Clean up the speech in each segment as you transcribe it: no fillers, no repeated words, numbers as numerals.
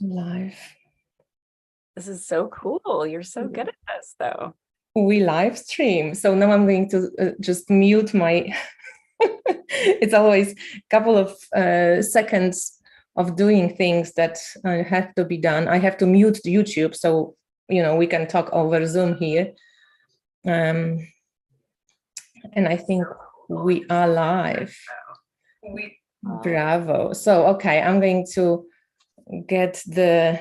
Live. This is so cool. You're so good at this, though. We live stream. So now I'm going to just mute my. It's always a couple of seconds of doing things that have to be done. I have to mute YouTube, so we can talk over Zoom here. And I think we are live. Bravo. So, okay, I'm going to get the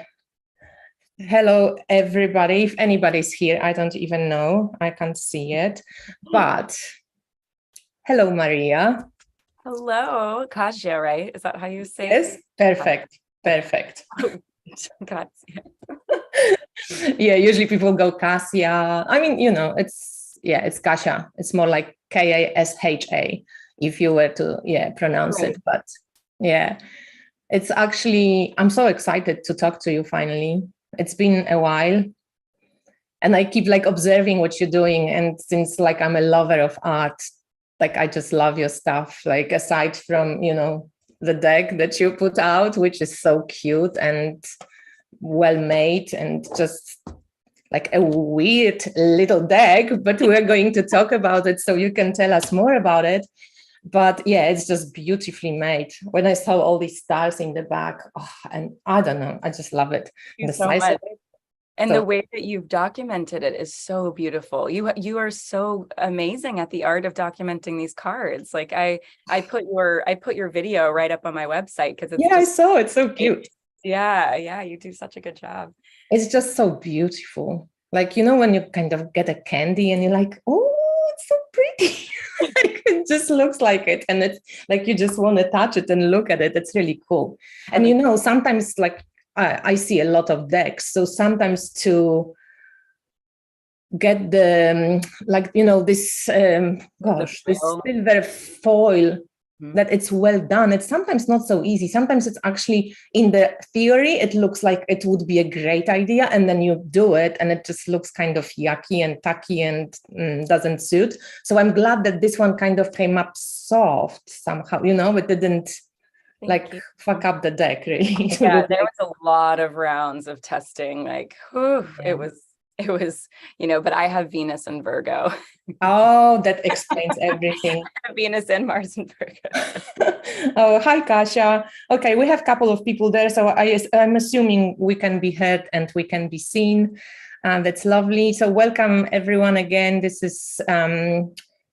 hello, everybody. If anybody's here, I don't even know. I can't see it. But hello, Maria. Hello, Kasia, right? Is that how you say it? Yes, perfect. Yeah, usually people go Kasia. I mean, it's Kasia. It's more like Kasha if you were to pronounce it. But yeah, it's actually, I'm so excited to talk to you finally. It's been a while and I keep observing what you're doing. And since I'm a lover of art, I just love your stuff. Aside from, the deck that you put out, which is so cute and well made and just a weird little deck, but we're going to talk about it so you can tell us more about it. But yeah, it's just beautifully made. When I saw all these stars in the back, and I don't know, I just love it. The size of it. And the way that you've documented it is so beautiful. You are so amazing at the art of documenting these cards. I put your video right up on my website because it's I saw it. So cute. Yeah, you do such a good job. It's just so beautiful. When you kind of get a candy and you're like, oh, it's so pretty. It just looks like it. And it's you just want to touch it and look at it. It's really cool. And sometimes I see a lot of decks. So sometimes to get the, this, this silver foil, that it's well done. It's sometimes not so easy. Sometimes it's actually in the theory, it looks like it would be a great idea. And then you do it and it just looks kind of yucky and tacky and doesn't suit. So I'm glad that this one kind of came up soft somehow, it didn't fuck up the deck really. Yeah, there was a lot of rounds of testing. It was, but I have Venus and Virgo. Oh, that explains everything. I have Venus and Mars and Virgo. Oh, hi, Kasia. Okay, we have a couple of people there. So I'm assuming we can be heard and we can be seen. That's lovely. So welcome everyone again. This is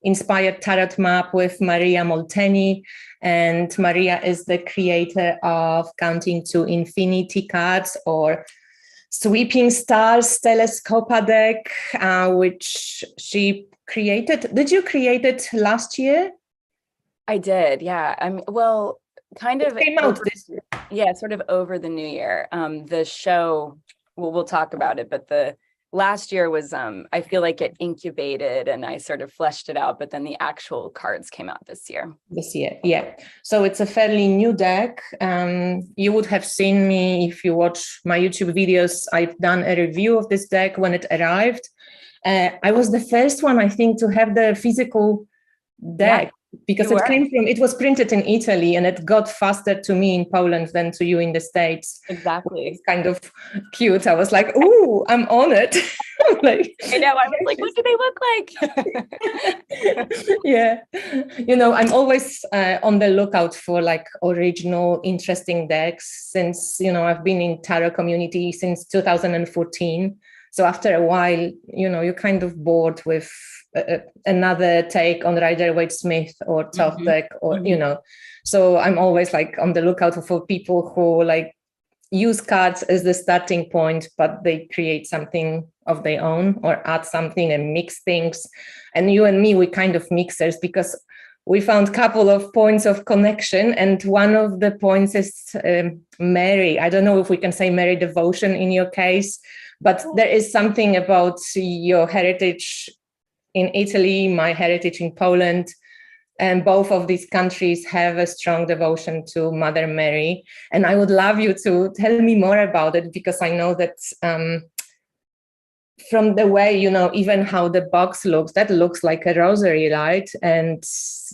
Inspired Tarot Map with Maria Molteni. And Maria is the creator of Counting to Infinity cards, or Sweeping Stars Scopa deck, which she created. Did you create it last year? I did, yeah. Kind of came out this year. Yeah, sort of over the new year. The show, we'll talk about it, but the last year was, I feel like it incubated and I sort of fleshed it out, but then the actual cards came out this year. Yeah. So it's a fairly new deck. You would have seen me if you watch my YouTube videos. I've done a review of this deck when it arrived. I was the first one, I think, to have the physical deck. Yeah. Because it was printed in Italy and it got faster to me in Poland than to you in the States. Exactly. It's kind of cute. I was like, ooh, I'm on it. I know, I was like, what do they look like? Yeah. I'm always on the lookout for original, interesting decks since, I've been in tarot community since 2014. So after a while, you're kind of bored with another take on Rider-Waite-Smith or Tough deck, or so I'm always on the lookout for people who use cards as the starting point, but they create something of their own or add something and mix things. And you and me, we kind of mixers, because we found a couple of points of connection, and one of the points is Mary. I don't know if we can say Mary devotion in your case, but there is something about your heritage in Italy, my heritage in Poland, and both of these countries have a strong devotion to Mother Mary. And I would love you to tell me more about it, because I know that from the way, even how the box looks, that looks like a rosary, right? And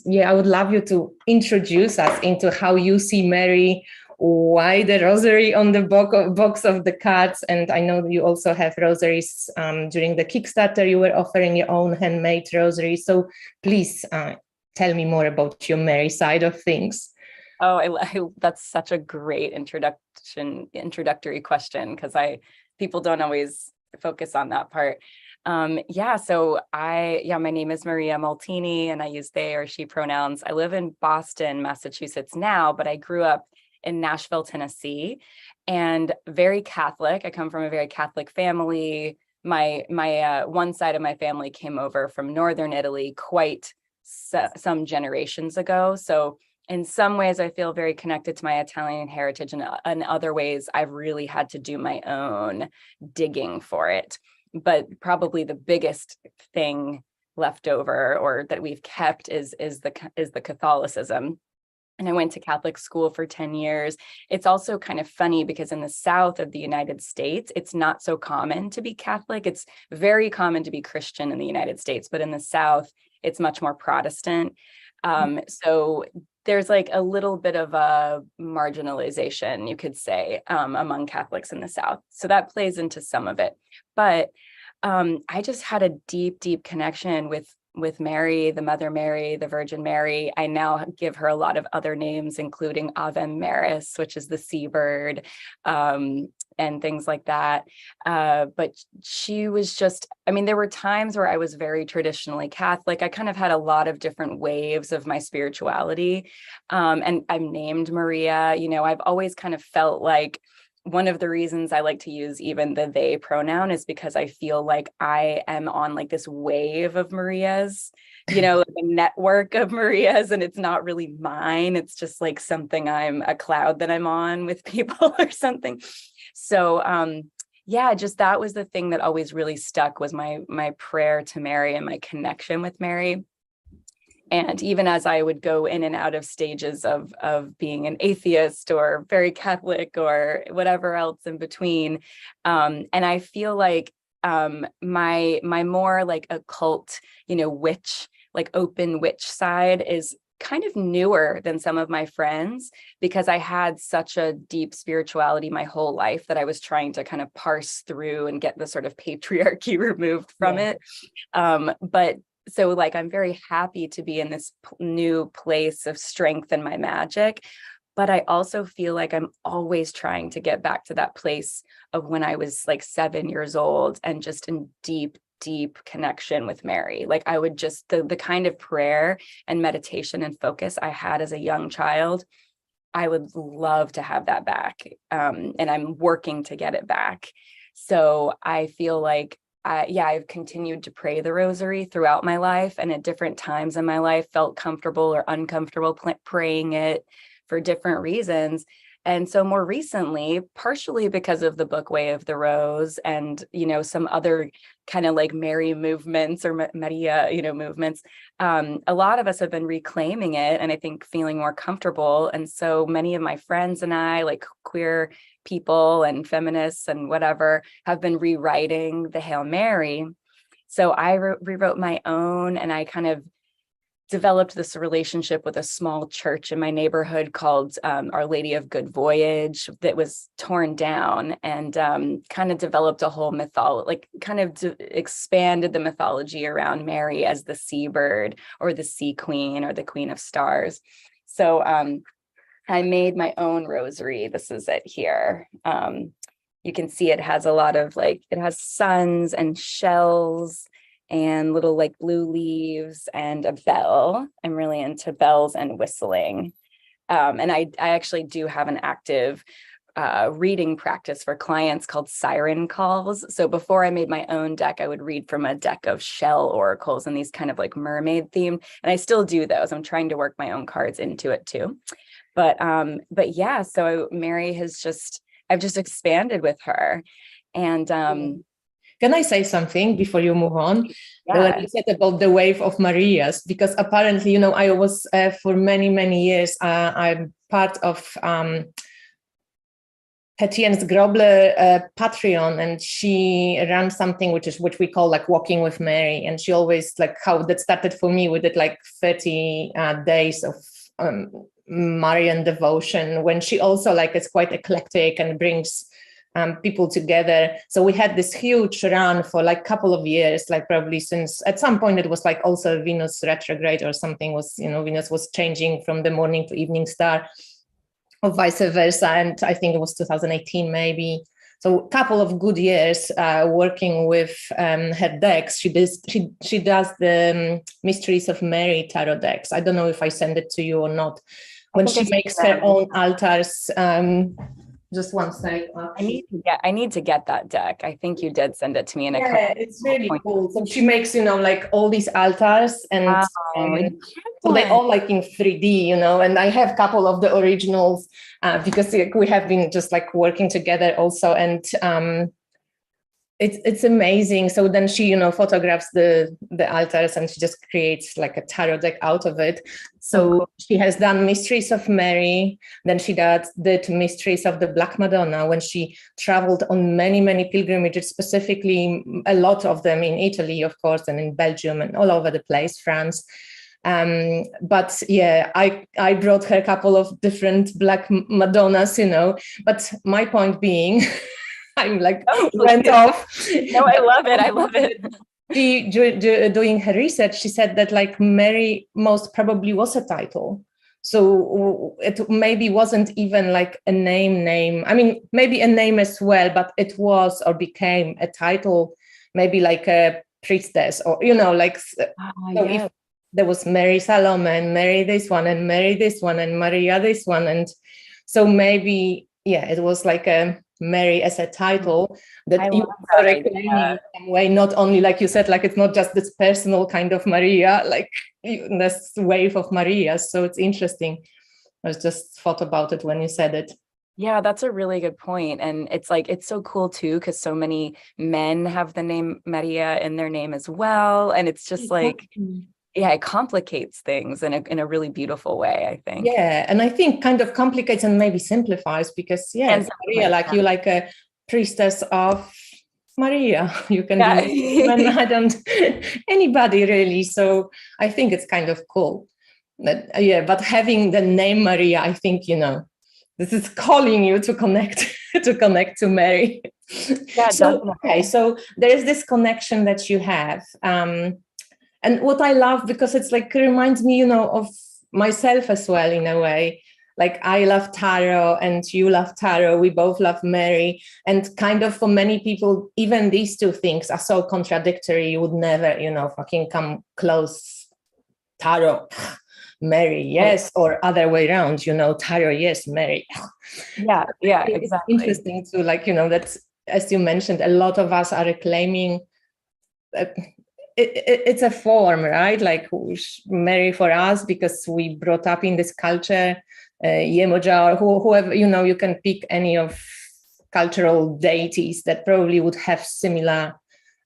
yeah, I would love you to introduce us into how you see Mary, why the rosary on the box of the cards. And I know you also have rosaries during the Kickstarter. You were offering your own handmade rosary. So please tell me more about your Mary side of things. Oh, that's such a great introductory question, because people don't always focus on that part. My name is Maria Molteni, and I use they or she pronouns. I live in Boston, Massachusetts now, but I grew up in Nashville, Tennessee, and very Catholic. I come from a very Catholic family. My one side of my family came over from Northern Italy quite some generations ago. So in some ways, I feel very connected to my Italian heritage, and in other ways, I've really had to do my own digging for it. But probably the biggest thing left over, or that we've kept, is the Catholicism. And I went to Catholic school for 10 years. It's also kind of funny because in the South of the United States, it's not so common to be Catholic. It's very common to be Christian in the United States, but in the South, it's much more Protestant. So there's like a little bit of a marginalization, you could say, among Catholics in the South. So that plays into some of it. But I just had a deep, deep connection with Mary, the Mother Mary, the Virgin Mary. I now give her a lot of other names, including Ave Maris, which is the seabird, and things like that. But she was just, there were times where I was very traditionally Catholic. I kind of had a lot of different waves of my spirituality. And I'm named Maria. I've always kind of felt like one of the reasons I like to use even the they pronoun is because I feel like I am on like this wave of Marias, like a network of Marias, and it's not really mine. It's just like a cloud that I'm on with people or something. So, just that was the thing that always really stuck, was my prayer to Mary and my connection with Mary. And even as I would go in and out of stages of being an atheist or very Catholic or whatever else in between, and I feel like my more like occult, witch, like open witch side is kind of newer than some of my friends, because I had such a deep spirituality my whole life that I was trying to kind of parse through and get the sort of patriarchy removed from it. So like, I'm very happy to be in this new place of strength in my magic, but I also feel like I'm always trying to get back to that place of when I was like 7 years old and just in deep, deep connection with Mary. Like I would just, the kind of prayer and meditation and focus I had as a young child, I would love to have that back. And I'm working to get it back. So I feel like I've continued to pray the rosary throughout my life, and at different times in my life felt comfortable or uncomfortable praying it for different reasons. And so more recently, partially because of the book Way of the Rose and, some other kind of like Mary movements or Maria, movements, a lot of us have been reclaiming it, and I think feeling more comfortable. And so many of my friends and I, like queer people and feminists and whatever, have been rewriting the Hail Mary. So I rewrote my own, and I kind of developed this relationship with a small church in my neighborhood called Our Lady of Good Voyage that was torn down, and kind of developed a whole expanded the mythology around Mary as the seabird or the sea queen or the queen of stars. So I made my own rosary. This is it here. You can see it has a lot of it has suns and shells and little like blue leaves and a bell. I'm really into bells and whistling. And I actually do have an active reading practice for clients called siren calls. So before I made my own deck, I would read from a deck of shell oracles and these kind of like mermaid themed. And I still do those. I'm trying to work my own cards into it too. But yeah, so Mary I've just expanded with her. And can I say something before you move on? Yeah. You said about the wave of Marias, because apparently, I was for many, many years, I'm part of Etienne's Grobler Patreon, and she ran something which we call like Walking with Mary. And she always how that started for me with it, like 30 days of Marian devotion, when she also like is quite eclectic and brings people together. So we had this huge run for like a couple of years, like probably since at some point it was like also Venus retrograde or something was, Venus was changing from the morning to evening star or vice versa. And I think it was 2018 maybe. So a couple of good years working with her decks. She does the Mysteries of Mary tarot decks. I don't know if I send it to you or not. When she makes her own altars. Just one sec. I need to get that deck. I think you did send it to me in a couple. It's really cool. So she makes, like all these altars and so they all like in 3D, and I have a couple of the originals because we have been just like working together also. And it's amazing. So then she, photographs the altars and she just creates like a tarot deck out of it. So she has done Mysteries of Mary. Then she did Mysteries of the Black Madonna when she traveled on many, many pilgrimages, specifically a lot of them in Italy, of course, and in Belgium and all over the place, France. But yeah, I brought her a couple of different Black Madonnas, but my point being, I'm like went off. No, I love it. I love it. She doing her research, she said that like Mary most probably was a title. So it maybe wasn't even like a name. I mean, maybe a name as well, but it was or became a title, maybe like a priestess or, like, if there was Mary Salome and Mary this one and Mary this one and Maria this one. And so maybe, it was like a Mary as a title that you are reclaiming in some way, not only like you said, like it's not just this personal kind of Maria, like this wave of Maria. So it's interesting. I was just thought about it when you said it. Yeah, that's a really good point. And it's like, it's so cool too, because so many men have the name Maria in their name as well. And it's just like, it complicates things in a really beautiful way, I think. Yeah, and I think kind of complicates and maybe simplifies because, Maria, like you like a priestess of Maria. You can be I don't anybody really. So I think it's kind of cool. But having the name Maria, I think, this is calling you to connect to Mary. Yeah, so okay, so there's this connection that you have. And what I love, because it's like, it reminds me, of myself as well, in a way. Like I love tarot and you love tarot. We both love Mary. And kind of for many people, even these two things are so contradictory. You would never, fucking come close. Tarot, Mary, yes, or other way around, tarot, yes, Mary. Yeah, exactly. It's interesting to that, as you mentioned, a lot of us are reclaiming it's a form, right? Like Mary for us, because we brought up in this culture, Yemoja, or whoever, you can pick any of cultural deities that probably would have similar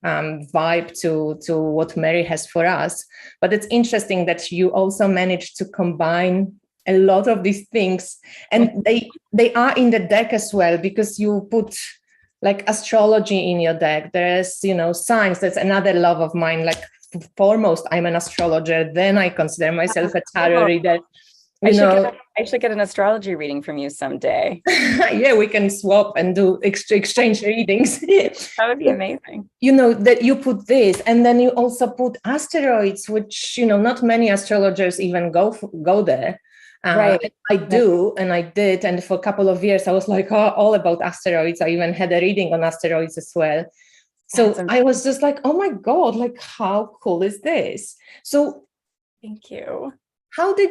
vibe to what Mary has for us. But it's interesting that you also managed to combine a lot of these things, and they are in the deck as well, because you put like astrology in your deck. There's, science. That's another love of mine. Like foremost, I'm an astrologer. Then I consider myself a tarot reader. I should get an astrology reading from you someday. Yeah, we can swap and do exchange readings. That would be amazing. That you put this, and then you also put asteroids, which, not many astrologers even go there. Right. I do, and I did, and for a couple of years I was like all about asteroids. I even had a reading on asteroids as well. So I was just like, oh my God, like how cool is this? So thank you. How do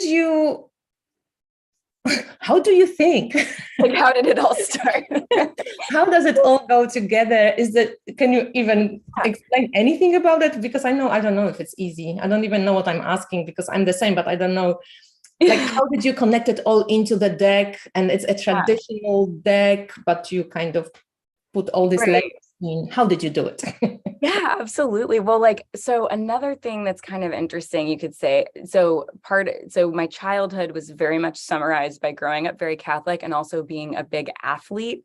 you think? Like, how did it all start? How does it all go together? Can you even explain anything about it? Because I don't know if it's easy. I don't even know what I'm asking, because I'm the same, but I don't know. Like, how did you connect it all into the deck? And it's a traditional deck, but you kind of put all these layers in. How did you do it? Yeah, absolutely. Well, so another thing that's kind of interesting, you could say, so my childhood was very much summarized by growing up very Catholic and also being a big athlete.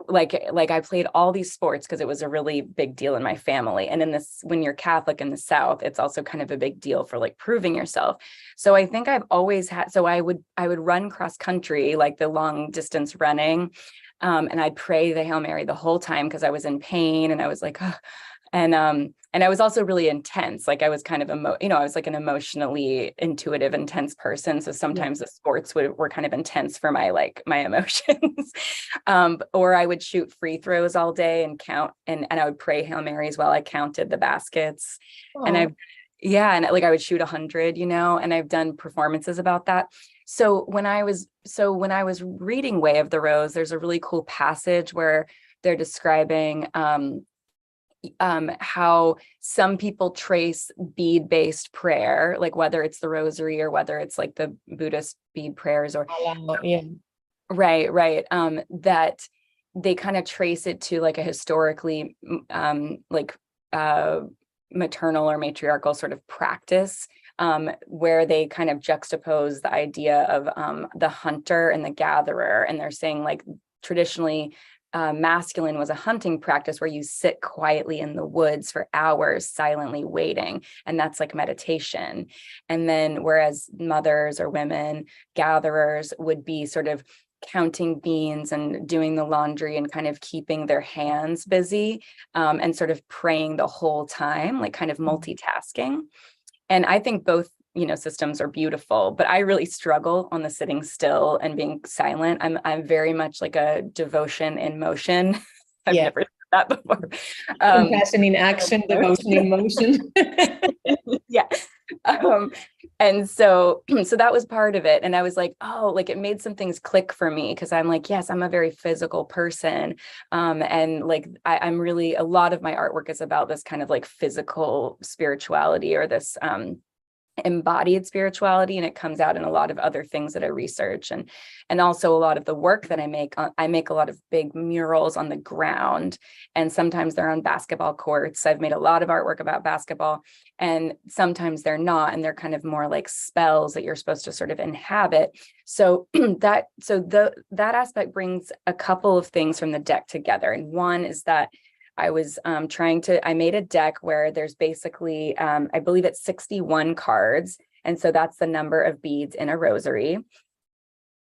like I played all these sports because it was a really big deal in my family. And in this, when you're Catholic in the South, it's also kind of a big deal for like proving yourself. So I think I've always had, so I would run cross country, like the long distance running. And I'd pray the Hail Mary the whole time because I was in pain, and I was like, oh. And I was also really intense. Like I was kind of I was like an emotionally intuitive, intense person. So sometimes the sports were kind of intense for my emotions. Or I would shoot free throws all day and count, and I would pray Hail Marys while I counted the baskets. Aww. And and like I would shoot 100, and I've done performances about that. So when I was reading Way of the Rose, there's a really cool passage where they're describing how some people trace bead-based prayer, like whether it's the rosary or whether it's like the Buddhist bead prayers or right. That they kind of trace it to like a historically maternal or matriarchal sort of practice, where they kind of juxtapose the idea of the hunter and the gatherer. And they're saying like traditionally masculine was a hunting practice where you sit quietly in the woods for hours, silently waiting. And that's like meditation. And then whereas mothers or women, gatherers, would be sort of counting beans and doing the laundry and kind of keeping their hands busy, and sort of praying the whole time, like kind of multitasking. And I think both systems are beautiful, but I really struggle on the sitting still and being silent. I'm very much like a devotion in motion. I've never said that before. Compassion in action, devotion in motion. And so that was part of it. And I was like, oh, like it made some things click for me, because I'm like, yes, I'm a very physical person. And like, I'm really, a lot of my artwork is about this kind of like physical spirituality, or this, embodied spirituality, and it comes out in a lot of other things that I research, and also a lot of the work that I make a lot of big murals on the ground, and sometimes they're on basketball courts. I've made a lot of artwork about basketball, and sometimes they're not, and they're kind of more like spells that you're supposed to sort of inhabit. So that aspect brings a couple of things from the deck together. And one is that I was I made a deck where there's basically, I believe it's 61 cards. And so that's the number of beads in a rosary.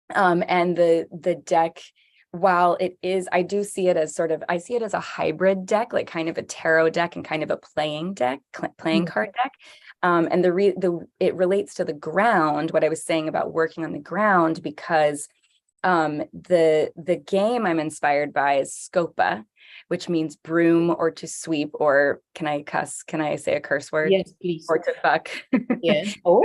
And the deck, while it is, I do see it as I see it as a hybrid deck, like kind of a tarot deck and kind of a playing card deck. And it relates to the ground, what I was saying about working on the ground, because the game I'm inspired by is Scopa, which means broom or to sweep, or can I cuss? Can I say a curse word? Yes, please. Or to fuck. Yeah. Oh.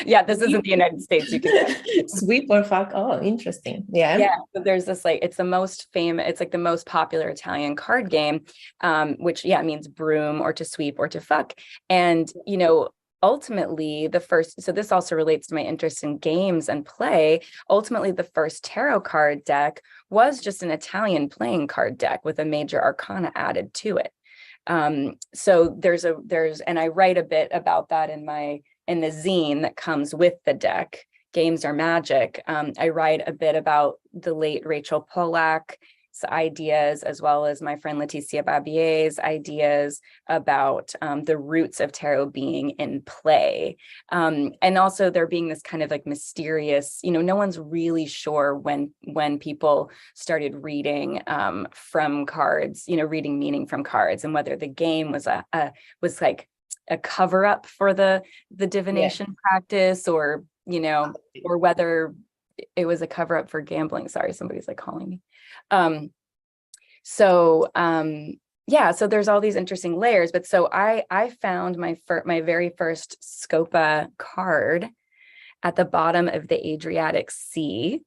Yeah, this isn't the United States. You can sweep or fuck. Oh, interesting. Yeah. Yeah. So there's this, like, it's the most famous, it's like the most popular Italian card game, which means broom or to sweep or to fuck. And, ultimately so this also relates to my interest in games and play. Ultimately, the first tarot card deck was just an Italian playing card deck with a major arcana added to it. So and I write a bit about that in the zine that comes with the deck, Games Are Magic. I write a bit about the late Rachel Pollack's ideas, as well as my friend Leticia Babier's ideas about the roots of tarot being in play. And also there being this kind of like mysterious, no one's really sure when people started reading from cards, reading meaning from cards, and whether the game was like a cover up for the divination practice, or or whether it was a cover up for gambling. Sorry, somebody's like calling me. So there's all these interesting layers. But so I found my very first Scopa card at the bottom of the Adriatic Sea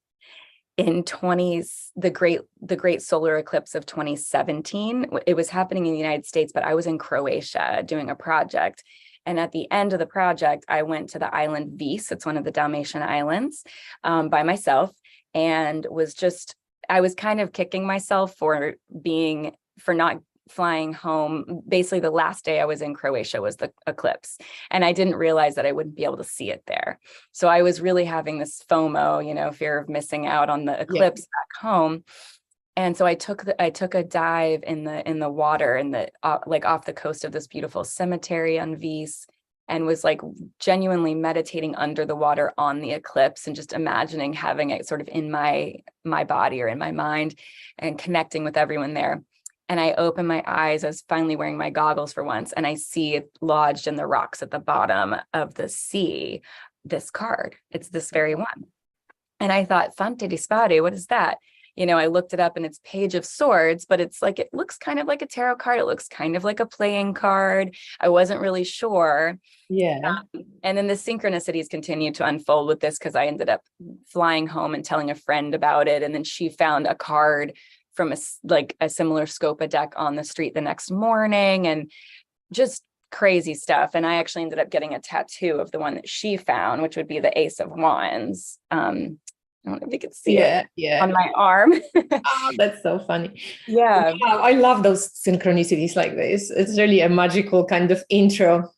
in the great solar eclipse of 2017. It was happening in the United States, but I was in Croatia doing a project. And at the end of the project, I went to the island Vis. It's one of the Dalmatian islands, by myself, and I was kind of kicking myself for not flying home. Basically, the last day I was in Croatia was the eclipse, and I didn't realize that I wouldn't be able to see it there. So I was really having this FOMO, fear of missing out on the eclipse back home. And so I took a dive in the water in the like off the coast of this beautiful cemetery on Vis, and was like genuinely meditating under the water on the eclipse and just imagining having it sort of in my body or in my mind and connecting with everyone there. And I open my eyes, I was finally wearing my goggles for once, and I see it lodged in the rocks at the bottom of the sea, this card. It's this very one. And I thought, Fante di Spade, what is that? I looked it up and it's Page of Swords, but it's like, it looks kind of like a tarot card. It looks kind of like a playing card. I wasn't really sure. Yeah. And then the synchronicities continued to unfold with this, because I ended up flying home and telling a friend about it. And then she found a card from a similar Scopa deck on the street the next morning, and just crazy stuff. And I actually ended up getting a tattoo of the one that she found, which would be the Ace of Wands. I don't know if you could see it on my arm. Oh, that's so funny. Yeah. I love those synchronicities like this. It's really a magical kind of intro.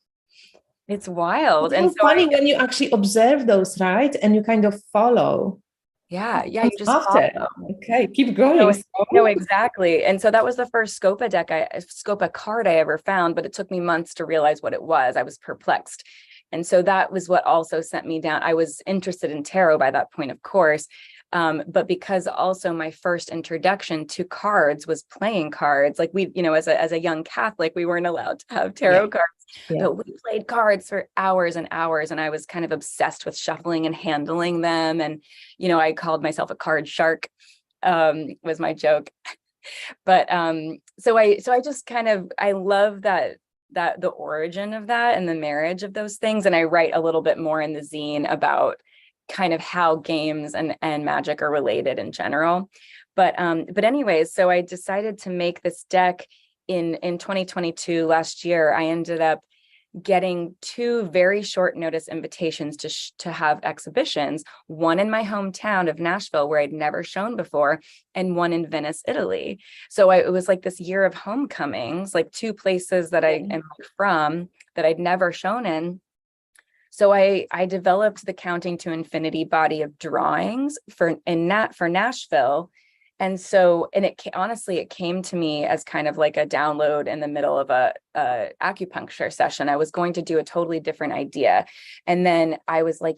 It's wild. It's so funny when you actually observe those, right? And you kind of follow. Yeah. You just after. follow. Okay, keep going. No, exactly. And so that was the first Scopa card I ever found, but it took me months to realize what it was. I was perplexed. And so that was what also sent me down. I was interested in tarot by that point, of course. But because also my first introduction to cards was playing cards, like we, as a young Catholic, we weren't allowed to have tarot cards, but we played cards for hours and hours. And I was kind of obsessed with shuffling and handling them. And, I called myself a card shark, was my joke. But so I just kind of, I love that the origin of that and the marriage of those things. And I write a little bit more in the zine about kind of how games and magic are related in general. But anyways, so I decided to make this deck in 2022. Last year, I ended up getting 2 very short notice invitations to have exhibitions, one in my hometown of Nashville, where I'd never shown before, and one in Venice, Italy. So it was like this year of homecomings, like 2 places that I am from that I'd never shown in. So I developed the Counting to Infinity body of drawings for Nashville. And so, honestly, it came to me as kind of like a download in the middle of a acupuncture session. I was going to do a totally different idea. And then I was like,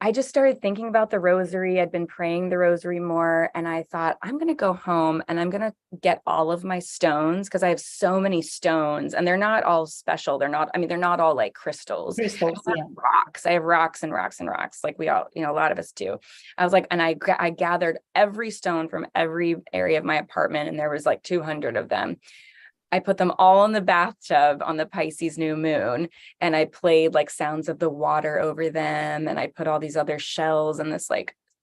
I just started thinking about the rosary. I'd been praying the rosary more. And I thought, I'm going to go home and I'm going to get all of my stones, because I have so many stones and they're not all special. They're not all like crystals. I have rocks. I have rocks and rocks and rocks, like we all, a lot of us do. I was like, and I gathered every stone from every area of my apartment, and there was like 200 of them. I put them all in the bathtub on the Pisces new moon, and I played like sounds of the water over them. And I put all these other shells and this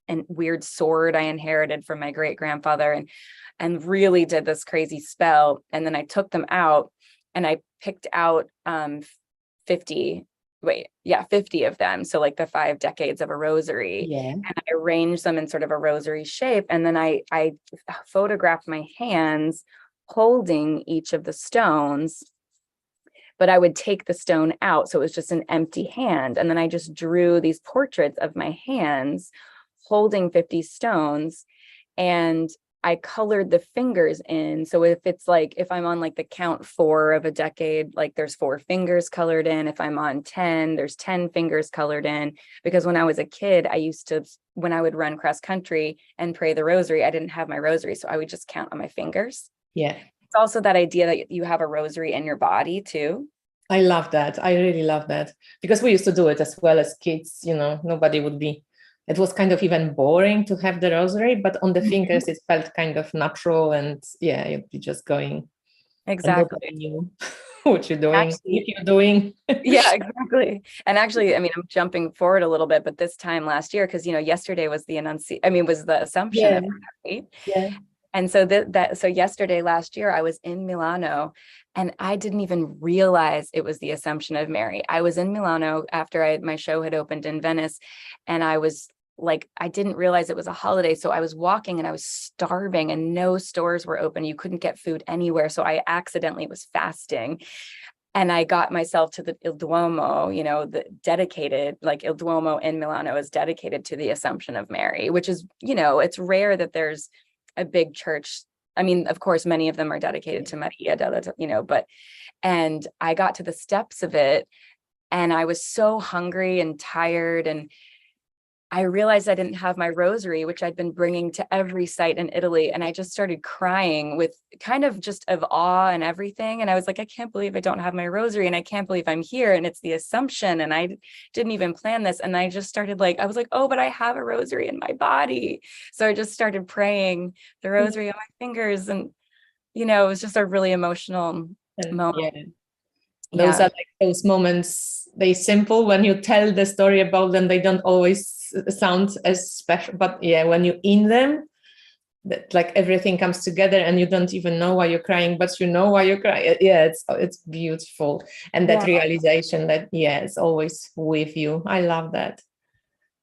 and weird sword I inherited from my great grandfather, and really did this crazy spell. And then I took them out and I picked out 50 of them. So like the 5 decades of a rosary, and I arranged them in sort of a rosary shape. And then I photographed my hands holding each of the stones, but I would take the stone out. So it was just an empty hand. And then I just drew these portraits of my hands holding 50 stones. And I colored the fingers in. So if I'm on like the count 4 of a decade, like there's 4 fingers colored in. If I'm on 10, there's 10 fingers colored in. Because when I was a kid, when I would run cross country and pray the rosary, I didn't have my rosary. So I would just count on my fingers. Yeah. It's also that idea that you have a rosary in your body too. I love that. I really love that, because we used to do it as well as kids. It was kind of even boring to have the rosary, but on the fingers, it felt kind of natural. And you'd be just going. Exactly. And nobody knew what you're doing. Actually, if you're doing. Yeah, exactly. And actually, I'm jumping forward a little bit, but this time last year, because, yesterday was was the Assumption of Mary. Yeah. And so so yesterday, last year, I was in Milano, and I didn't even realize it was the Assumption of Mary. I was in Milano after my show had opened in Venice, and I was like, I didn't realize it was a holiday. So I was walking and I was starving and no stores were open. You couldn't get food anywhere. So I accidentally was fasting. And I got myself to the Il Duomo, Il Duomo in Milano is dedicated to the Assumption of Mary, which is, it's rare that there's a big church. I mean, of course, many of them are dedicated to Maria, you know, and I got to the steps of it and I was so hungry and tired, and I realized I didn't have my rosary, which I'd been bringing to every site in Italy. And I just started crying with kind of just of awe and everything. And I was like, I can't believe I don't have my rosary, and I can't believe I'm here. And it's the Assumption. And I didn't even plan this. And I just started I was like, oh, but I have a rosary in my body. So I just started praying the rosary on my fingers. And, you know, it was just a really emotional moment. Yeah. Those are like those moments, they simple. When you tell the story about them, they don't always sound as special, but yeah, when you're in them, that like everything comes together and you don't even know why you're crying, but you know why you're crying. Yeah, it's beautiful. And that realization that, yeah, it's always with you. I love that.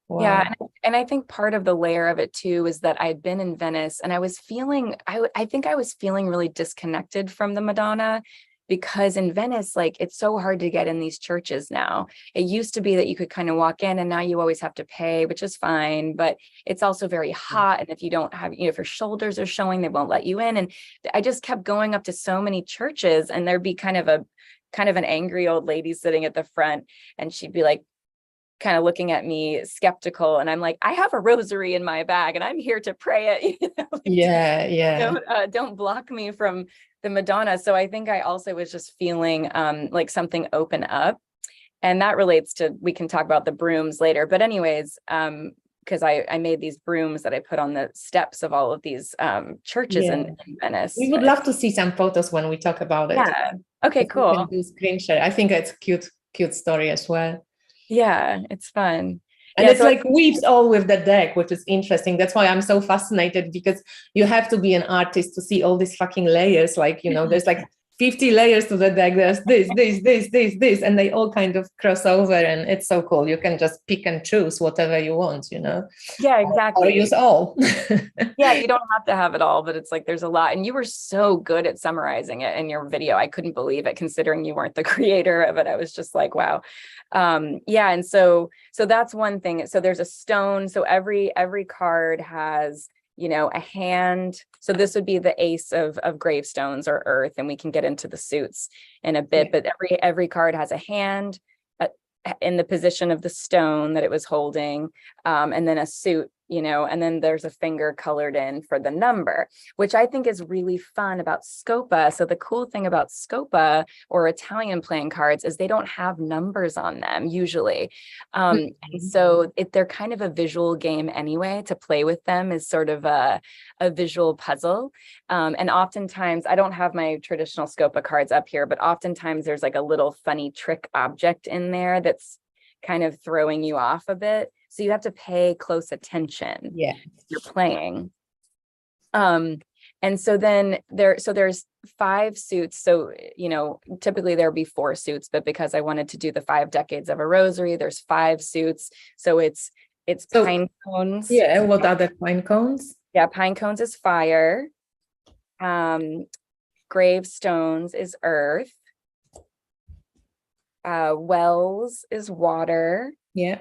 Wow. Yeah. And I think part of the layer of it too is that I had been in Venice and I was feeling, I think I was feeling really disconnected from the Madonna, because in Venice, like, it's so hard to get in these churches now. It used to be that you could kind of walk in, and now you always have to pay, which is fine, but it's also very hot. And if you don't have, you know, if your shoulders are showing, they won't let you in. And I just kept going up to so many churches, and there'd be kind of an angry old lady sitting at the front, and she'd be like, kind of looking at me skeptical. And I'm like, I have a rosary in my bag and I'm here to pray it. You know? Yeah. Don't block me from the Madonna. So I think I also was just feeling like something open up. And that relates to, we can talk about the brooms later. But anyways, because I made these brooms that I put on the steps of all of these churches in Venice. We would love to see some photos when we talk about it. Yeah. Okay, cool. We can do screen share. I think it's a cute story as well. Yeah, it's fun. And it's like weaves all with the deck, which is interesting. That's why I'm so fascinated, because you have to be an artist to see all these fucking layers. Like, you know, there's like 50 layers to the deck. There's this, and they all kind of cross over, and it's so cool. You can just pick and choose whatever you want, you know? Yeah, exactly. Or use all. Yeah, you don't have to have it all, but it's like there's a lot. And you were so good at summarizing it in your video. I couldn't believe it, considering you weren't the creator of it. I was just like, wow. Yeah. And so that's one thing. So there's a stone. So every card has, you know, a hand. So this would be the ace of gravestones or earth, and we can get into the suits in a bit. But every card has a hand in the position of the stone that it was holding, and then a suit, you know, and then there's a finger colored in for the number, which I think is really fun about Scopa. So the cool thing about Scopa or Italian playing cards is they don't have numbers on them usually. And so they're kind of a visual game anyway. To play with them is sort of a visual puzzle. And oftentimes, I don't have my traditional Scopa cards up here, but oftentimes there's like a little funny trick object in there that's kind of throwing you off a bit. So you have to pay close attention. Yeah, you're playing. And so then there's 5 suits. So, you know, typically there'll be 4 suits, but because I wanted to do the 5 decades of a rosary, there's 5 suits. So it's pine cones. Yeah. What are the pine cones? Yeah, pine cones is fire. Gravestones is earth. Wells is water. Yeah.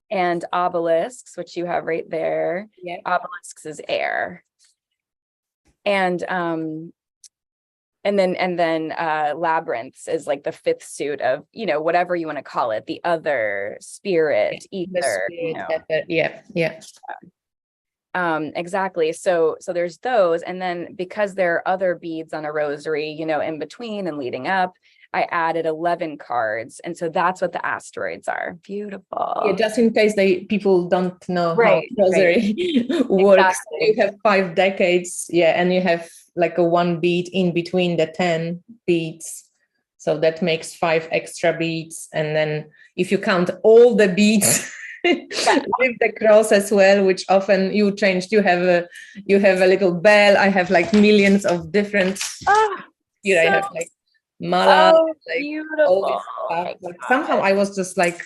And obelisks, which you have right there. Yeah. Obelisks is air. And then labyrinths is like the 5th suit of, you know, whatever you want to call it, the other, spirit, ether, you know. Yeah. Exactly. So there's those. And then because there are other beads on a rosary, you know, in between and leading up, I added 11 cards. And so that's what the asteroids are. Beautiful. Yeah, just in case people don't know how rosary works. Exactly. You have 5 decades, and you have like a 1 bead in between the 10 beads. So that makes 5 extra beads. And then if you count all the beads with the cross as well, which often you changed, you have a little bell. I have like millions of different here. I have like mala, like beautiful. All this stuff. Like, somehow I was just like,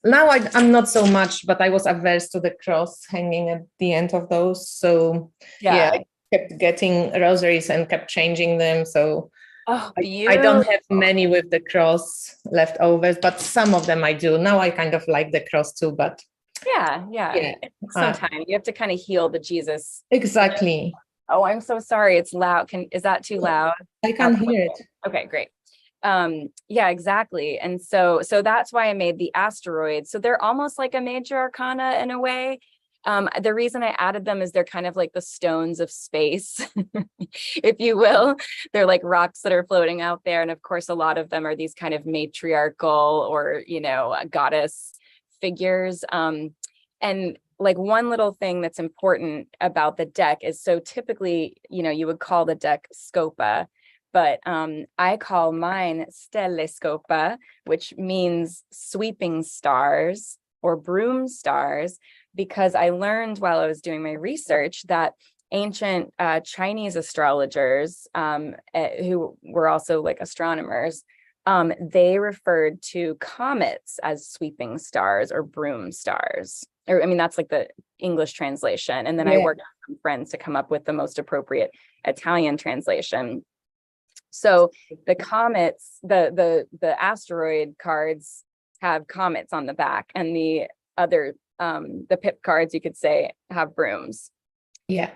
now I'm not so much, but I was averse to the cross hanging at the end of those. So I kept getting rosaries and kept changing them. So I don't have many with the cross leftovers, but some of them I do. Now I kind of like the cross too, but Yeah, Yeah. Sometimes you have to kind of heal the Jesus. Exactly. Oh, I'm so sorry. It's loud. Is that too loud? I can hear it. Okay, great. Yeah, exactly. And so that's why I made the asteroids. So they're almost like a major arcana in a way. The reason I added them is they're kind of like the stones of space, if you will. They're like rocks that are floating out there. And of course, a lot of them are these kind of matriarchal or, goddess figures. And like one little thing that's important about the deck is, so typically, you would call the deck Scopa, but I call mine Stelle Scopa, which means sweeping stars or broom stars, because I learned while I was doing my research that ancient Chinese astrologers, who were also like astronomers, they referred to comets as sweeping stars or broom stars. Or, I mean, that's like the English translation. And then I worked with some friends to come up with the most appropriate Italian translation. So the comets, the asteroid cards have comets on the back, and the other, the pip cards, you could say, have brooms. Yeah.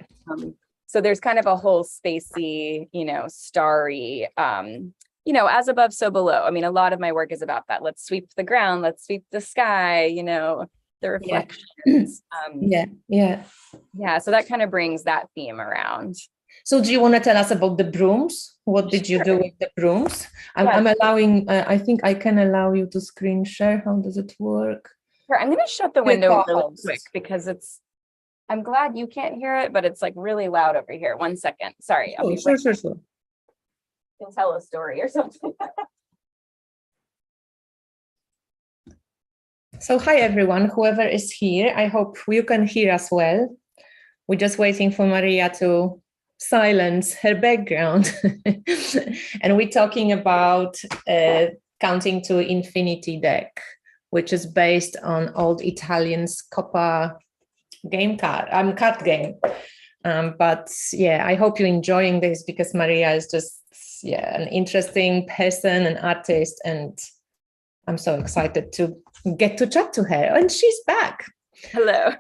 So there's kind of a whole spacey, starry, as above, so below. I mean, a lot of my work is about that. Let's sweep the ground, let's sweep the sky, the reflections. Yeah. So that kind of brings that theme around. So do you want to tell us about the brooms? What did you do with the brooms? I'm allowing, I think I can allow you to screen share. How does it work? Sure, I'm going to shut the window really quick because I'm glad you can't hear it, but it's like really loud over here. 1 second. Sorry. Sure. You'll tell a story or something. So hi, everyone, whoever is here. I hope you can hear us well. We're just waiting for Maria to silence her background. And we're talking about Counting to Infinity deck, which is based on old Italian Scopa card game. But yeah, I hope you're enjoying this, because Maria is just an interesting person, an artist, and I'm so excited to get to chat to her. And she's back. Hello.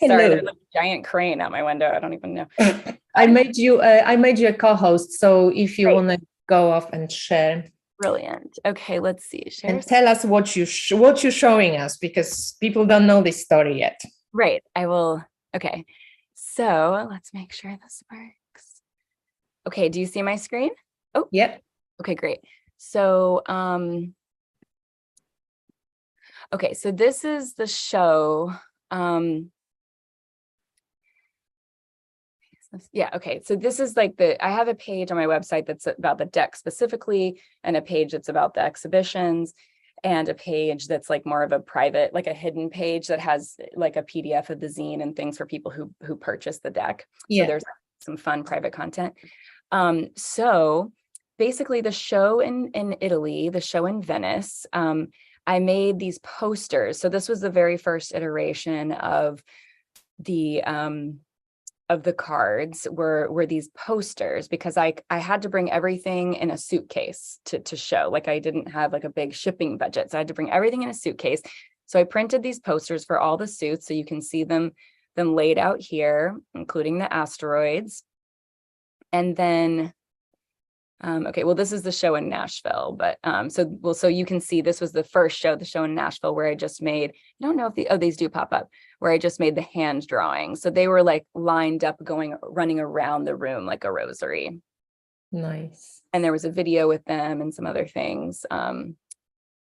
Sorry, there's a giant crane out my window. I don't even know. I made you a co-host, so if you want to go off and share. Brilliant. Okay, let's see. Share. And tell us what you're showing us, because people don't know this story yet. Right. I will. Okay. So let's make sure this works. Okay. Do you see my screen? Oh, yeah. Okay, great. So, okay. So this is the show. Yeah. Okay. So this is like I have a page on my website that's about the deck specifically, and a page that's about the exhibitions, and a page that's like more of a private, like a hidden page that has like a PDF of the zine and things for people who purchase the deck. So there's some fun private content. So basically the show in Italy, the show in Venice, I made these posters. So this was the very first iteration of the cards were these posters, because I had to bring everything in a suitcase to show. Like I didn't have like a big shipping budget, so I had to bring everything in a suitcase. So I printed these posters for all the suits, so you can see them laid out here, including the asteroids. And then okay, well, this is the show in Nashville, but so you can see this was the first show, the show in Nashville, where I just made, I don't know if these do pop up, where I just made the hand drawing. So they were like lined up, running around the room like a rosary. Nice. And there was a video with them and some other things,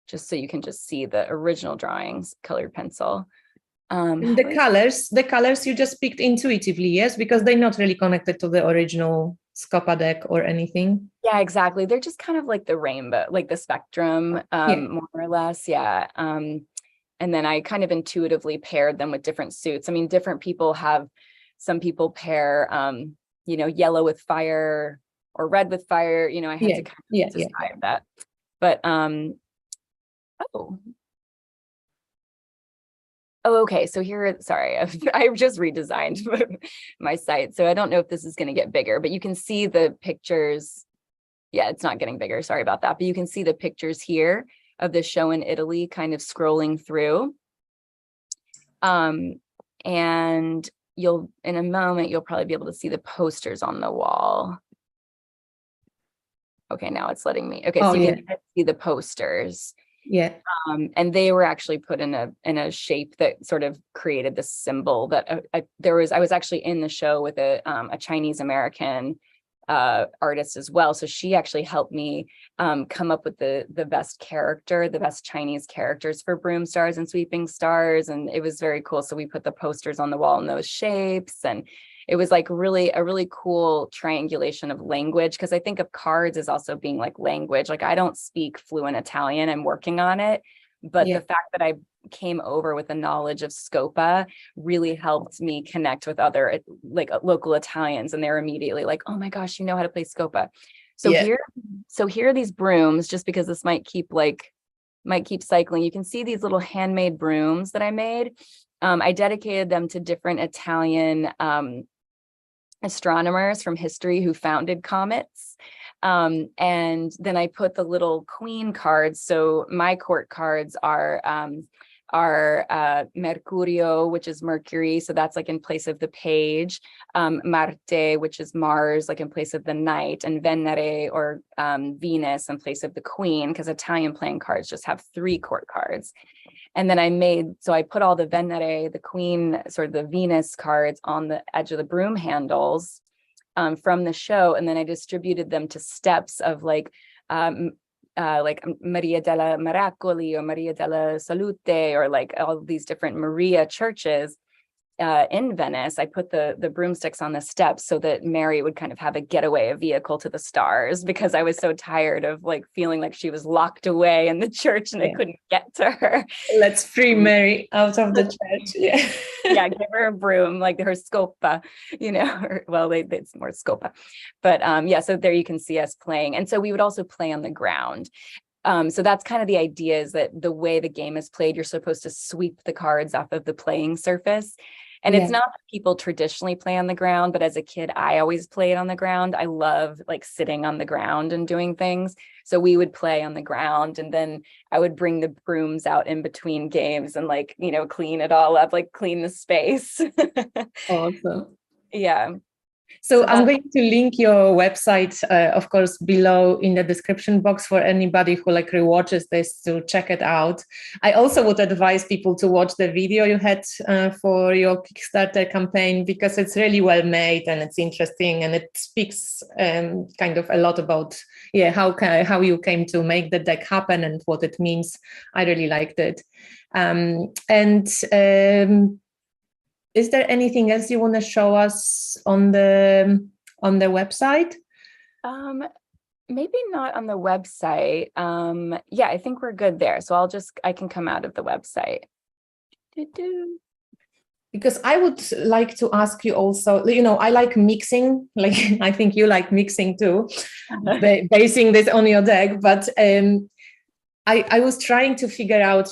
just so you can just see the original drawings, colored pencil. And the colors you just picked intuitively, yes, because they're not really connected to the original Scopa deck or anything. Yeah, exactly. They're just kind of like the rainbow, like the spectrum, more or less. Yeah. And then I kind of intuitively paired them with different suits. I mean, different people some people pair, yellow with fire or red with fire. I had to kind of decide that. But, Oh, okay. So here, sorry, I've just redesigned my site. So I don't know if this is going to get bigger, but you can see the pictures. Yeah, it's not getting bigger. Sorry about that. But you can see the pictures here of the show in Italy kind of scrolling through. And in a moment, you'll probably be able to see the posters on the wall. Okay, now it's letting me. Okay, so you can see the posters. Yeah. And they were actually put in a shape that sort of created this symbol that I was actually in the show with a Chinese American artist as well. So she actually helped me come up with the best Chinese characters for broom stars and sweeping stars. And it was very cool. So we put the posters on the wall in those shapes, and it was like a really cool triangulation of language, because I think of cards as also being like language. Like, I don't speak fluent Italian. I'm working on it. But the fact that I came over with a knowledge of Scopa really helped me connect with other like local Italians. And they're immediately like, oh my gosh, you know how to play Scopa. So here are these brooms, just because this might keep cycling. You can see these little handmade brooms that I made. I dedicated them to different Italian astronomers from history who founded comets. And then I put the little queen cards. So my court cards are Mercurio, which is Mercury. So that's like in place of the page. Marte, which is Mars, like in place of the knight, and Venere, or Venus, in place of the queen, because Italian playing cards just have 3 court cards. And then I put all the Venere, the queen, sort of the Venus cards on the edge of the broom handles from the show. And then I distributed them to steps of like Maria della Miracoli or Maria della Salute, or like all these different Maria churches in Venice. I put the broomsticks on the steps so that Mary would kind of have a getaway, a vehicle to the stars, because I was so tired of like feeling like she was locked away in the church and I couldn't get to her. Let's free Mary out of the church. Yeah, give her a broom, like her Scopa, it's more Scopa. But so there you can see us playing. And so we would also play on the ground. So that's kind of the idea, is that the way the game is played, you're supposed to sweep the cards off of the playing surface. And it's not that people traditionally play on the ground, but as a kid, I always played on the ground. I love like sitting on the ground and doing things. So we would play on the ground, and then I would bring the brooms out in between games and clean it all up, like clean the space. Awesome. Yeah. So I'm going to link your website, of course, below in the description box for anybody who rewatches this to check it out. I also would advise people to watch the video you had for your Kickstarter campaign, because it's really well made and it's interesting, and it speaks kind of a lot about how you came to make the deck happen and what it means. I really liked it. Is there anything else you want to show us on the website? Maybe not on the website. I think we're good there. So I can come out of the website. Because I would like to ask you also, I like mixing, I think you like mixing too, basing this on your deck, but I was trying to figure out,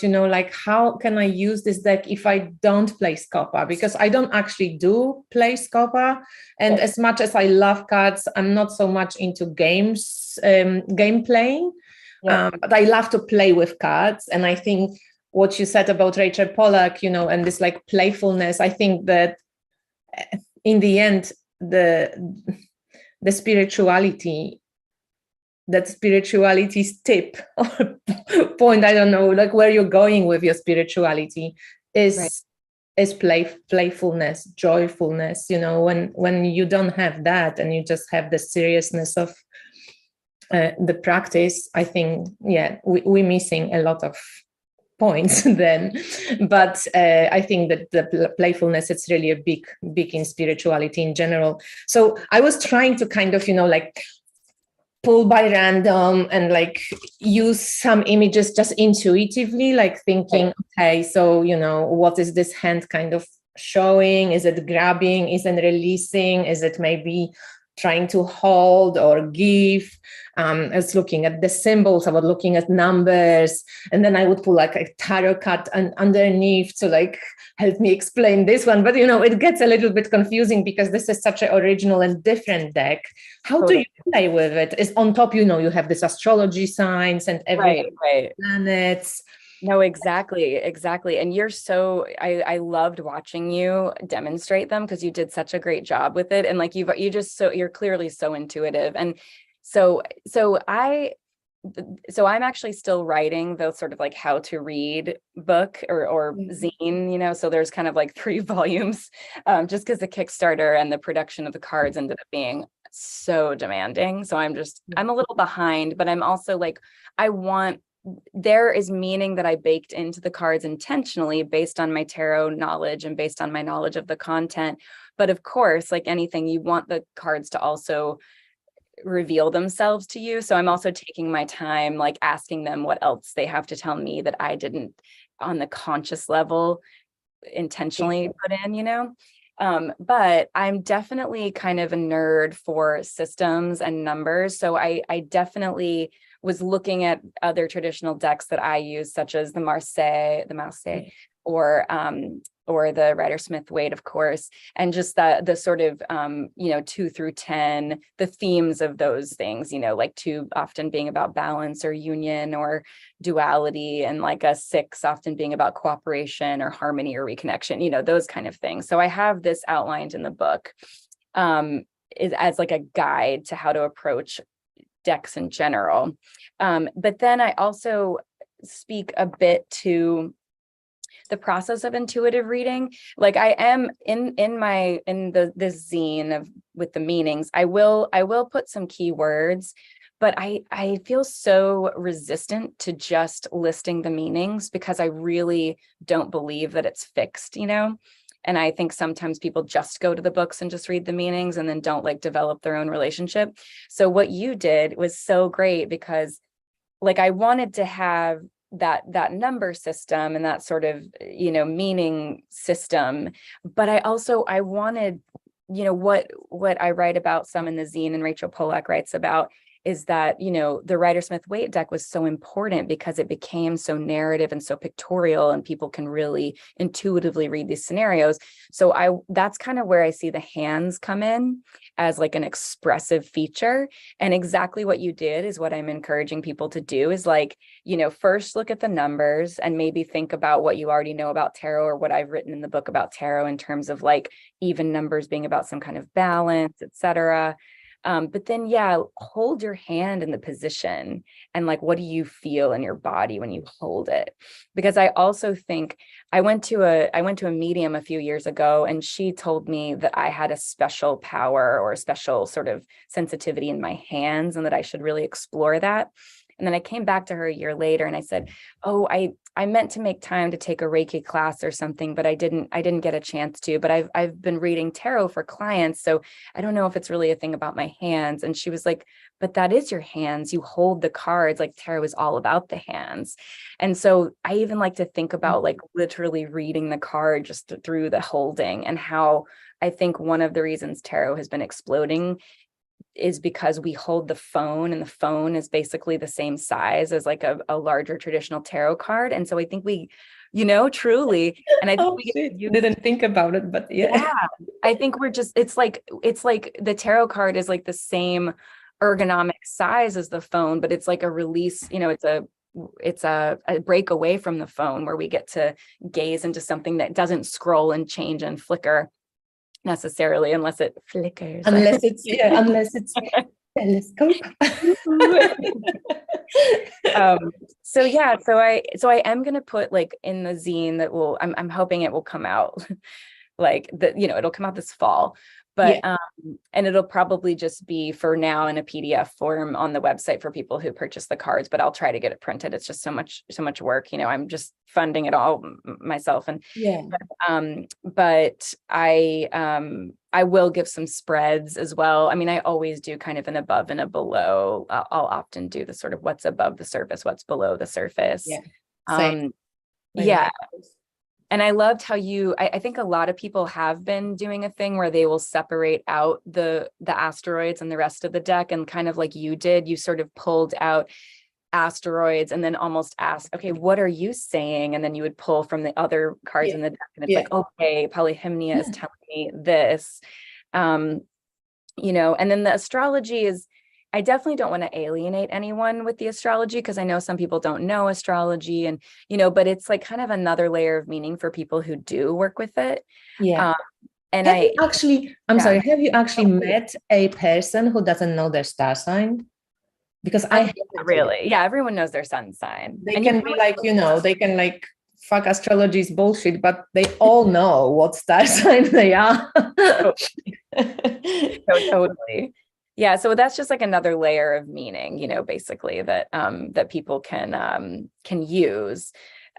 how can I use this deck if I don't play Scopa? Because I don't actually do play Scopa. And as much as I love cards, I'm not so much into game playing. But I love to play with cards. And I think what you said about Rachel Pollack, and this playfulness, I think that in the end, the spirituality, that spirituality's tip or point, I don't know, where you're going with your spirituality is playfulness, joyfulness, when you don't have that and you just have the seriousness of the practice, I think, we're missing a lot of points then. But I think that the playfulness, it's really a big in spirituality in general. So I was trying to kind of, pull by random and use some images just intuitively, thinking, okay, so, what is this hand kind of showing? Is it grabbing? Is it releasing? Is it maybe trying to hold or give? I was looking at the symbols, I was looking at numbers, and then I would pull a tarot card underneath to help me explain this one. But it gets a little bit confusing because this is such an original and different deck. How do you play with it? Is on top, you have this astrology signs and every planets. No, exactly. And you're so, I loved watching you demonstrate them because you did such a great job with it. And like you're clearly so intuitive. And so, so I, so I'm actually still writing the sort of like how to read book or zine, you know, so there's kind of like 3 volumes, just because the Kickstarter and the production of the cards ended up being so demanding. So I'm a little behind, but I'm also like, there is meaning that I baked into the cards intentionally based on my tarot knowledge and based on my knowledge of the content. But of course, like anything, you want the cards to also reveal themselves to you. So I'm also taking my time, like asking them what else they have to tell me that I didn't on the conscious level intentionally put in, you know? But I'm definitely kind of a nerd for systems and numbers. So I definitely was looking at other traditional decks that I use, such as the Marseille, or the Rider-Smith-Waite, of course, and just the sort of 2 through 10, the themes of those things, you know, like 2 often being about balance or union or duality, and like a 6 often being about cooperation or harmony or reconnection, you know, those kind of things. So I have this outlined in the book as like a guide to how to approach decks in general. But then I also speak a bit to the process of intuitive reading. Like I am in this zine with the meanings, I will put some keywords, but I feel so resistant to just listing the meanings because I really don't believe that it's fixed, you know? And I think sometimes people just go to the books and just read the meanings and then don't like develop their own relationship. So what you did was so great because like I wanted to have that number system and that sort of, you know, meaning system. But I wanted, you know, what I write about some in the zine and Rachel Pollack writes about is that, you know, the Rider-Smith-Waite deck was so important because it became so narrative and so pictorial and people can really intuitively read these scenarios. So that's kind of where I see the hands come in as like an expressive feature. And exactly what you did is what I'm encouraging people to do is like, you know, first look at the numbers and maybe think about what you already know about tarot or what I've written in the book about tarot in terms of like even numbers being about some kind of balance, etc. But then, yeah, hold your hand in the position and like, what do you feel in your body when you hold it? Because I also think I went to a medium a few years ago and she told me that I had a special power or a special sort of sensitivity in my hands and that I should really explore that. And then I came back to her a year later and I said, oh, I meant to make time to take a Reiki class or something, but I didn't get a chance to, but I've been reading tarot for clients. So I don't know if it's really a thing about my hands. And she was like, but that is your hands. You hold the cards, like tarot is all about the hands. And so I even like to think about like literally reading the card just through the holding, and how I think one of the reasons tarot has been exploding is because we hold the phone and the phone is basically the same size as like a larger traditional tarot card. And so I think we, you know, truly, and I think you didn't think about it, but yeah, I think we're just, it's like the tarot card is like the same ergonomic size as the phone, but it's like a release, you know, it's a break away from the phone where we get to gaze into something that doesn't scroll and change and flicker necessarily, unless it flickers. Unless it's telescope. So yeah, so I am gonna put like in the zine that I'm hoping it will come out like that, you know, it'll come out this fall. But and it'll probably just be for now in a PDF form on the website for people who purchase the cards, but I'll try to get it printed. It's just so much work, you know, I'm just funding it all myself. And but I will give some spreads as well. I mean, I always do kind of an above and a below. I'll often do the sort of what's above the surface, what's below the surface. And I loved how I think a lot of people have been doing a thing where they will separate out the asteroids and the rest of the deck, and kind of like you did, you sort of pulled out asteroids and then almost asked, okay, what are you saying? And then you would pull from the other cards in the deck, and it's like, okay, polyhymnia is telling me this, you know. And then the astrology is, I definitely don't want to alienate anyone with the astrology, because I know some people don't know astrology, and, but it's like kind of another layer of meaning for people who do work with it. Yeah. And have you actually Yeah. met a person who doesn't know their star sign? Because I hate it. Really, yeah, everyone knows their sun sign. They can be like, they can like, fuck, astrology is bullshit, but they all know what star sign they are. Totally. Yeah, so that's just like another layer of meaning, basically that that people can use.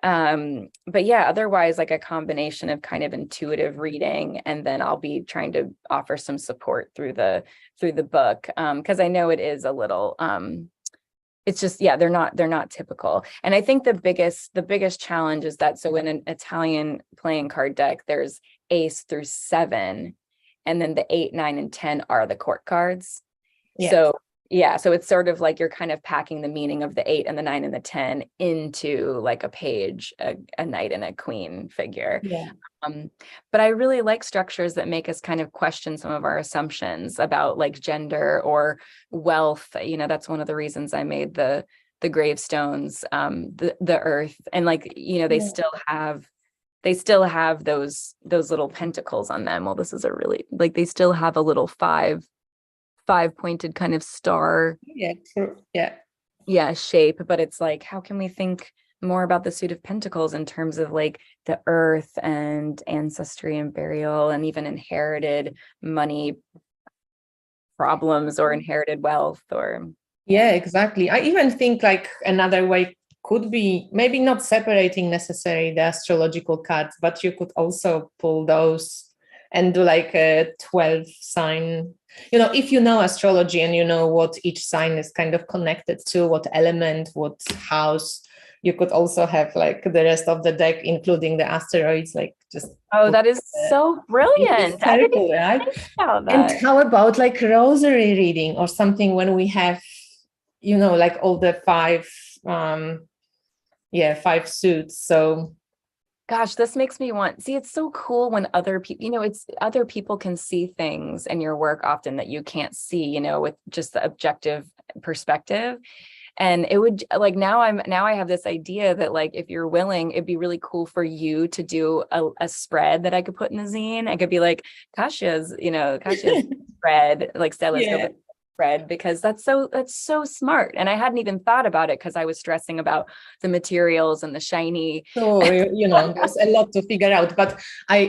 But yeah, otherwise, like a combination of kind of intuitive reading, and then I'll be trying to offer some support through the book, because I know it is a little it's just, yeah, they're not typical. And I think the biggest challenge is that, so in an Italian playing card deck, there's ace through 7, and then the 8, 9, and 10 are the court cards. Yeah. So yeah, so it's sort of like you're kind of packing the meaning of the 8 and the 9 and the 10 into like a page, a knight and a queen figure. Yeah. But I really like structures that make us kind of question some of our assumptions about like gender or wealth. That's one of the reasons I made the gravestones, the earth, and like, they still have those little pentacles on them. Well, this is a really, like, they still have a little five pointed kind of star. Yeah, true. Yeah, shape. But it's like, how can we think more about the suit of pentacles in terms of like the earth and ancestry and burial, and even inherited money problems or inherited wealth? Or yeah, exactly. I even think like another way could be maybe not separating necessarily the astrological cards, but you could also pull those and do like a 12 sign, if you know astrology and you know what each sign is kind of connected to, what element, what house. You could also have like the rest of the deck, including the asteroids, like just. Oh, that is so brilliant. Circle, right? And how about like rosary reading or something when we have, like all the 5 suits. So gosh, this makes me want, see, it's so cool when other people, it's other people can see things in your work often that you can't see, with just the objective perspective. And it would, like, now I have this idea that, like, if you're willing, it'd be really cool for you to do a spread that I could put in the zine. I could be like, Kasha's spread, like stelloscope spread, because that's so smart. And I hadn't even thought about it because I was stressing about the materials and the shiny. So, there's a lot to figure out. But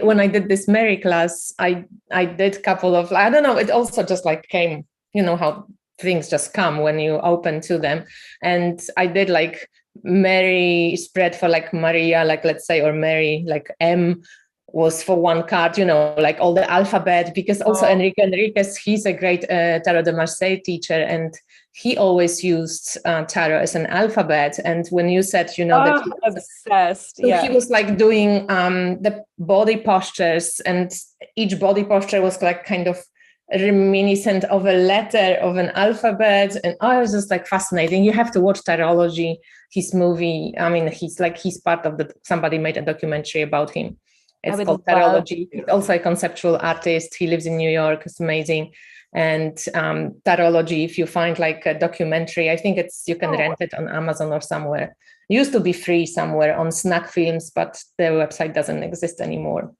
when I did this Mary class, I did a couple of, I don't know, it also just like came, how things just come when you open to them. And I did like Mary spread for like Maria, like let's say, or Mary, like M was for one card, like all the alphabet, because also Enrique Enriquez, he's a great Tarot de Marseille teacher, and he always used tarot as an alphabet. And when you said, that obsessed, so he was like doing the body postures, and each body posture was like kind of reminiscent of a letter of an alphabet. And it was just like fascinating. You have to watch Tarology, his movie. I mean, he's part of somebody made a documentary about him. It's called Tarology. He's also a conceptual artist. He lives in New York. It's amazing. And Tarology, if you find like a documentary, I think you can rent it on Amazon or somewhere. It used to be free somewhere on Snack Films, but the website doesn't exist anymore.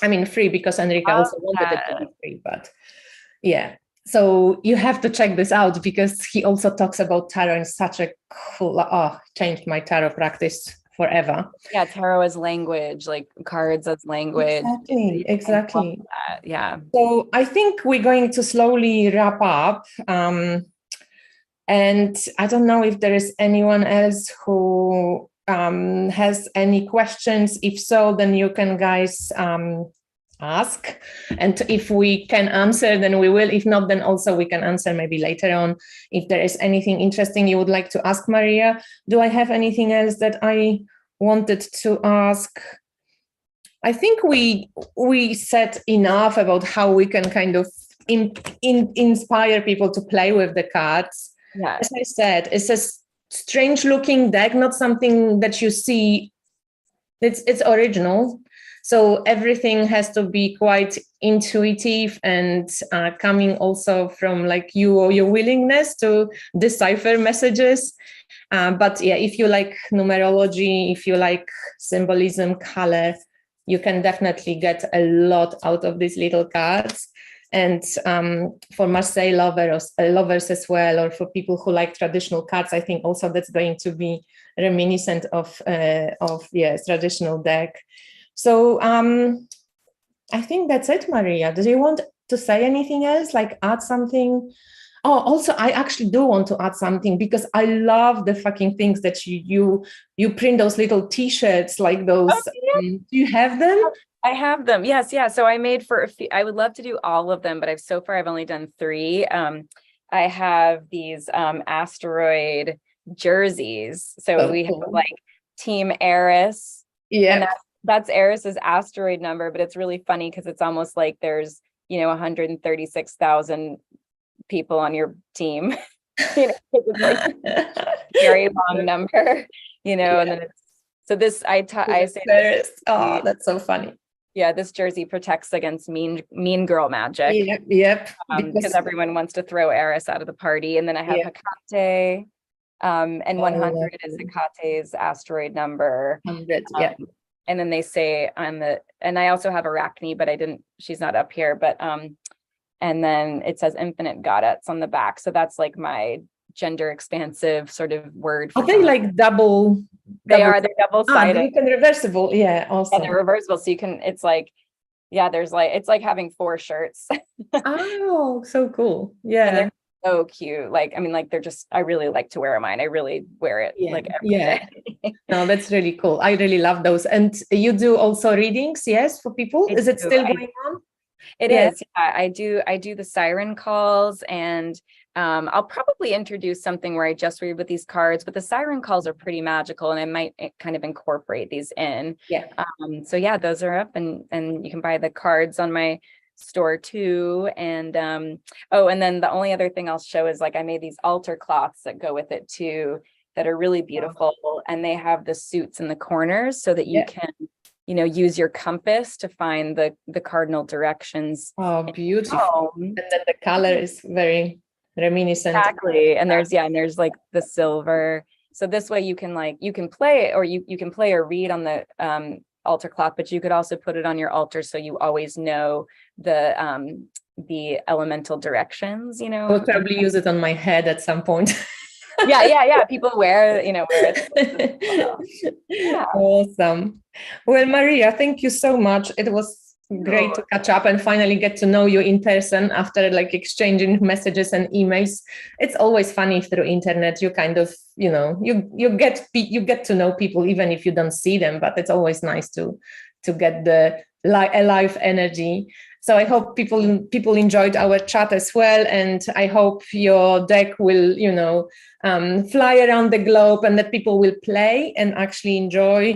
I mean, free because Enrique also wanted it to be free, but yeah. So you have to check this out because he also talks about tarot in such a cool, changed my tarot practice forever. Yeah, tarot as language, like cards as language. Exactly. Yeah. So I think we're going to slowly wrap up. And I don't know if there is anyone else who has any questions. If so, then you can guys ask, and if we can answer, then we will. If not, then also we can answer maybe later on. If there is anything interesting you would like to ask Maria. Do I have anything else that I wanted to ask? I think we said enough about how we can kind of inspire people to play with the cards. Yeah. As I said, it's a strange looking deck, not something that you see. It's original. So everything has to be quite intuitive and coming also from like your willingness to decipher messages. But yeah, if you like numerology, if you like symbolism, color, you can definitely get a lot out of these little cards. And for Marseille lovers as well, or for people who like traditional cards, I think also that's going to be reminiscent of traditional deck. So I think that's it, Maria. Do you want to say anything else, like add something? Oh, also, I actually do want to add something, because I love the fucking things that you print those little T-shirts like those. Oh, yeah. Do you have them? I have them. Yes. Yeah. So I made for a few, I would love to do all of them, but I've only done 3. I have these asteroid jerseys. So we have like Team Eris. Yeah. And that's Eris's asteroid number, but it's really funny because it's almost like there's, 136,000 people on your team. It's like a very long number, and then it's, so this, I say this, oh, that's so funny. Yeah, this jersey protects against mean girl magic. Yep. Because everyone wants to throw Eris out of the party. And then I have Hecate, and 100 is Hecate's asteroid number. 100, and then they say and I also have Arachne, but she's not up here, but and then it says infinite goddess on the back. So that's like my gender expansive sort of word. Are they like double? They're double-sided. They're reversible. Yeah, also. And they're reversible. So you can, it's like, it's like having 4 shirts. Oh, so cool. Yeah. And they're so cute. They're just, I really like to wear mine. I really wear it every day. No, that's really cool. I really love those. And you do also readings, yes, for people? Is it still going on? It is. Yeah, I do the siren calls, and I'll probably introduce something where I just read with these cards, but the siren calls are pretty magical, and I might kind of incorporate these in. Yeah. So yeah, those are up, and you can buy the cards on my store too. And and then the only other thing I'll show is like I made these altar cloths that go with it too, that are really beautiful, and they have the suits in the corners so that you can use your compass to find the cardinal directions. Oh, beautiful. And then the color is very reminiscent. Exactly. And there's like the silver. So this way you can play, or you can play or read on the altar cloth, but you could also put it on your altar so you always know the elemental directions, I'll probably use it on my head at some point. Yeah. People wear it. Yeah. Awesome. Well, Maria, thank you so much. It was great to catch up and finally get to know you in person after like exchanging messages and emails. It's always funny through internet. You kind of, you get to know people even if you don't see them, but it's always nice to get the live energy. So I hope people enjoyed our chat as well, and I hope your deck will, fly around the globe, and that people will play and actually enjoy,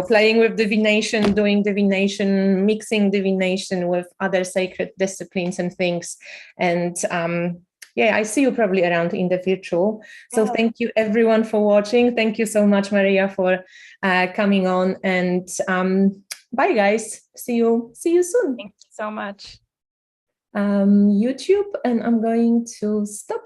playing with divination, doing divination, mixing divination with other sacred disciplines and things. And I see you probably around in the virtual. So thank you everyone for watching. Thank you so much, Maria, for coming on, and bye guys. See you soon. Thank you so much. YouTube, and I'm going to stop you.